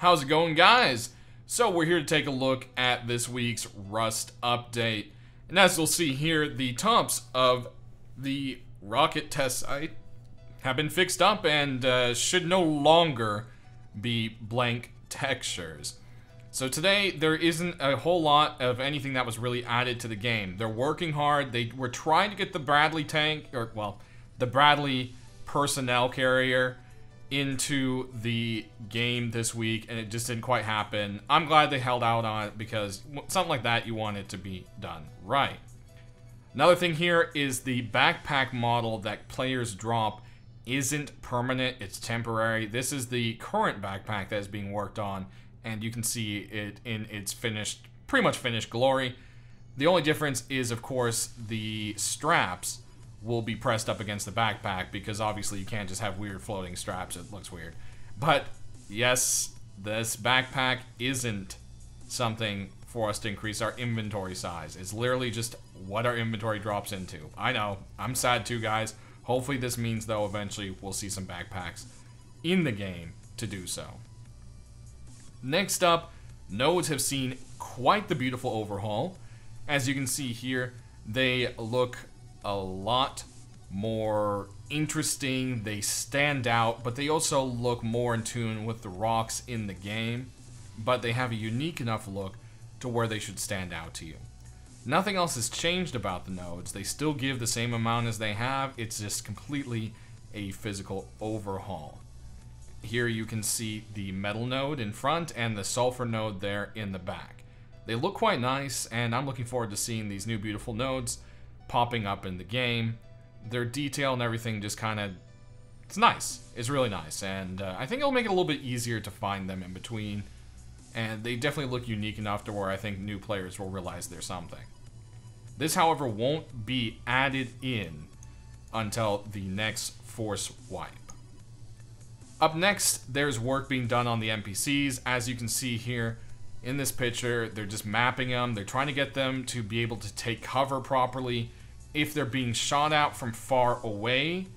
How's it going, guys? So we're here to take a look at this week's Rust update. And as you'll see here, the tops of the rocket test site have been fixed up and should no longer be blank textures. So today, there isn't a whole lot of anything that was really added to the game. They're working hard. They were trying to get the Bradley tank, or well, the Bradley personnel carrier into the game this week, and it just didn't quite happen. I'm glad they held out on it because something like that, you want it to be done right. Another thing here is the backpack model that players drop isn't permanent, it's temporary. This is the current backpack that is being worked on, and you can see it in its pretty much finished glory. The only difference is, of course, the straps will be pressed up against the backpack because obviously you can't just have weird floating straps. It looks weird. But yes, this backpack isn't something for us to increase our inventory size. It's literally just what our inventory drops into. I know, I'm sad too, guys. Hopefully this means, though, eventually we'll see some backpacks in the game to do so. Next up, nodes have seen quite the beautiful overhaul. As you can see here, they look a lot more interesting, they stand out, but they also look more in tune with the rocks in the game, but they have a unique enough look to where they should stand out to you. Nothing else has changed about the nodes. They still give the same amount as they have, it's just completely a physical overhaul. Here you can see the metal node in front and the sulfur node there in the back. They look quite nice, and I'm looking forward to seeing these new beautiful nodes popping up in the game. Their detail and everything just kind of, it's nice. It's really nice, and I think it'll make it a little bit easier to find them in between, and they definitely look unique enough to where I think new players will realize there's something. This, however, won't be added in until the next force wipe. Up next, there's work being done on the NPCs. As you can see here in this picture, they're just mapping them. They're trying to get them to be able to take cover properly. If they're being shot at from far away,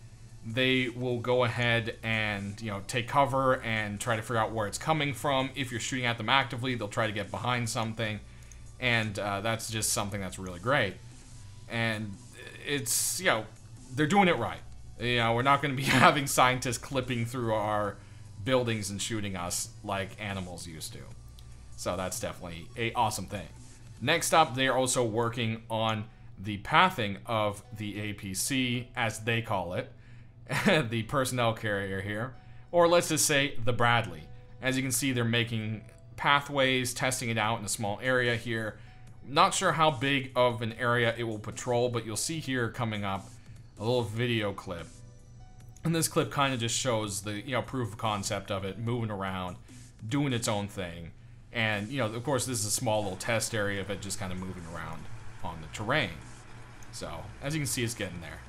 they will go ahead and, take cover and try to figure out where it's coming from. If you're shooting at them actively, they'll try to get behind something. And that's just something that's really great. And it's, they're doing it right. We're not going to be having scientists clipping through our buildings and shooting us like animals used to. So that's definitely an awesome thing. Next up, they are also working on the pathing of the APC, as they call it, the personnel carrier here, or let's just say the Bradley. As you can see, they're making pathways, testing it out in a small area here. Not sure how big of an area it will patrol, but you'll see here coming up a little video clip. And this clip kind of just shows the, proof of concept of it, moving around, doing its own thing. And, of course, this is a small little test area of it just kind of moving around on the terrain. So, as you can see, it's getting there.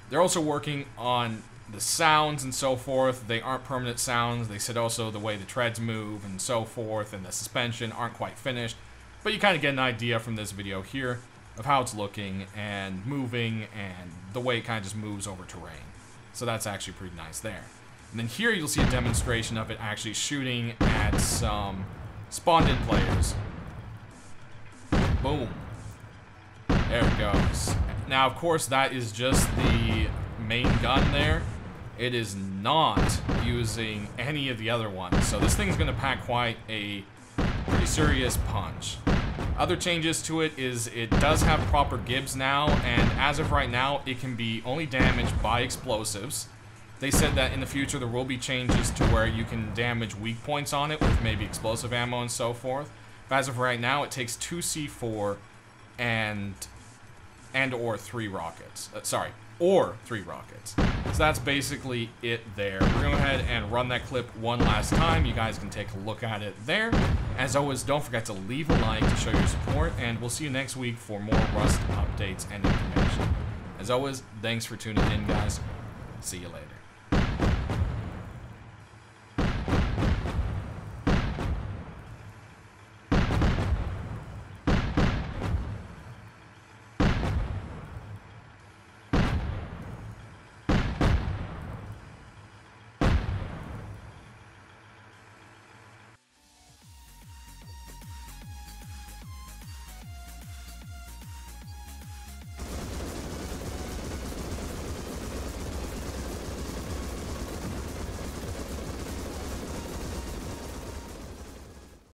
They're also working on the sounds and so forth. They aren't permanent sounds. They said also the way the treads move and so forth and the suspension aren't quite finished. But you kind of get an idea from this video here of how it's looking and moving and the way it kind of just moves over terrain. So that's actually pretty nice there. And then here you'll see a demonstration of it actually shooting at some spawned-in players. Boom. There it goes. Now, of course, that is just the main gun there. It is not using any of the other ones. So this thing's going to pack quite a pretty serious punch. Other changes to it is it does have proper gibs now, and as of right now, it can be only damaged by explosives. They said that in the future there will be changes to where you can damage weak points on it with maybe explosive ammo and so forth. But as of right now, it takes 2 C4 and or 3 rockets. Or 3 rockets. So that's basically it there. We're going to go ahead and run that clip one last time. You guys can take a look at it there. As always, don't forget to leave a like to show your support, and we'll see you next week for more Rust updates and information. As always, thanks for tuning in, guys. See you later.